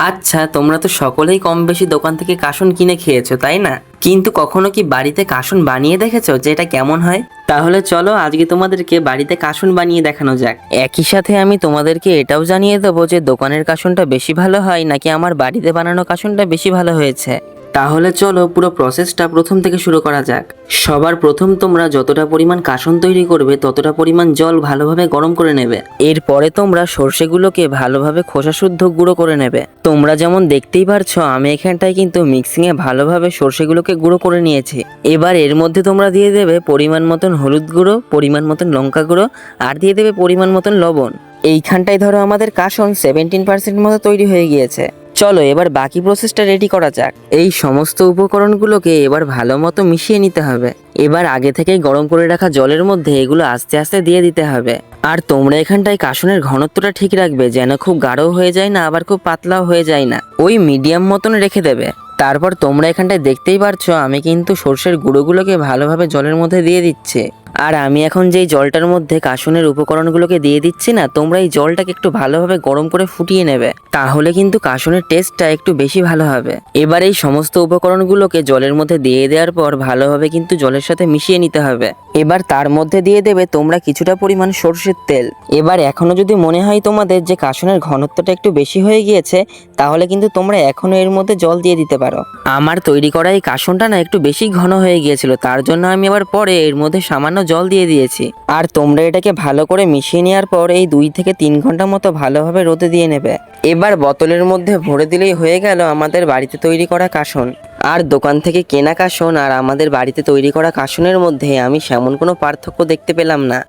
আচ্ছা, তোমরা তো সকলেই কম বেশি দোকান থেকে কাসুন কিনে খেয়েছো, তাই না? কিন্তু কখনো কি বাড়িতে কাসুন বানিয়ে দেখেছো যে এটা কেমন হয়? তাহলে চলো আজকে তোমাদেরকে বাড়িতে কাসুন বানিয়ে দেখানো যাক। একই সাথে আমি তোমাদেরকে এটাও জানিয়ে দেবো যে দোকানের কাসুনটা বেশি ভালো হয় নাকি আমার বাড়িতে বানানো কাসুনটা বেশি ভালো হয়েছে। তাহলে চলো পুরো প্রসেসটা প্রথম থেকে শুরু করা যাক। সবার প্রথম তোমরা যতটা পরিমাণ কাসুন তৈরি করবে ততটা পরিমাণ জল ভালোভাবে গরম করে নেবে। এরপরে তোমরা সর্ষেগুলোকে ভালোভাবে খোসা শুদ্ধ গুঁড়ো করে নেবে। তোমরা যেমন দেখতেই পারছো আমি এখানটায় কিন্তু মিক্সিংয়ে ভালোভাবে সর্ষেগুলোকে গুঁড়ো করে নিয়েছি। এবার এর মধ্যে তোমরা দিয়ে দেবে পরিমাণ মতন হলুদ গুঁড়ো, পরিমাণ মতন লঙ্কা গুঁড়ো, আর দিয়ে দেবে পরিমাণ মতন লবণ। এইখানটায় ধরো আমাদের কাসুন 17% মতো তৈরি হয়ে গিয়েছে। চলো এবার বাকি প্রসেসটা রেডি করা যাক। এই সমস্ত উপকরণগুলোকে এবার ভালো মতো মিশিয়ে নিতে হবে। এবার আগে থেকেই গরম করে রাখা জলের মধ্যে এগুলো আস্তে আস্তে দিয়ে দিতে হবে। আর তোমরা এখানটায় কাসুনের ঘনত্বটা ঠিক রাখবে, যেন খুব গাঢ় হয়ে যায় না আবার খুব পাতলাও হয়ে যায় না, ওই মিডিয়াম মতন রেখে দেবে। তারপর তোমরা এখানটায় দেখতেই পারছো আমি কিন্তু সর্ষের গুঁড়োগুলোকে ভালোভাবে জলের মধ্যে দিয়ে দিচ্ছি। আর আমি এখন যেই জলটার মধ্যে কাসুনের উপকরণগুলোকে দিয়ে দিচ্ছি না, তোমরা এই জলটাকে একটু ভালোভাবে গরম করে ফুটিয়ে নেবে, তাহলে কিন্তু কাসুনের টেস্টটা একটু বেশি ভালো হবে। এবার এই সমস্ত উপকরণগুলোকে জলের মধ্যে দিয়ে দেওয়ার পর ভালোভাবে কিন্তু জলের সাথে মিশিয়ে নিতে হবে। এবার তার মধ্যে দিয়ে দেবে তোমরা কিছুটা পরিমাণ সরষের তেল। এবার এখনো যদি মনে হয় তোমাদের যে কাসুনের ঘনত্বটা একটু বেশি হয়ে গিয়েছে, তাহলে কিন্তু তোমরা এখনো এর মধ্যে জল দিয়ে দিতে পারো। আমার তৈরি করা এই কাসুনটা না একটু বেশি ঘন হয়ে গিয়েছিল, তার জন্য আমি আবার পরে এর মধ্যে সামান্য জল দিয়ে দিয়েছি। আর তোমরা এটাকে ভালো করে মিশিয়ে নেওয়ার পর এই 2 থেকে 3 ঘন্টা মতো ভালোভাবে রোদে দিয়ে নেবে। এবার বোতলের মধ্যে ভরে দিলেই হয়ে গেল আমাদের বাড়িতে তৈরি করা কাসুন। আর দোকান থেকে কেনা কাসুন আর আমাদের বাড়িতে তৈরি করা কাসুনের মধ্যে আমি সেমন কোনো পার্থক্য দেখতে পেলাম না।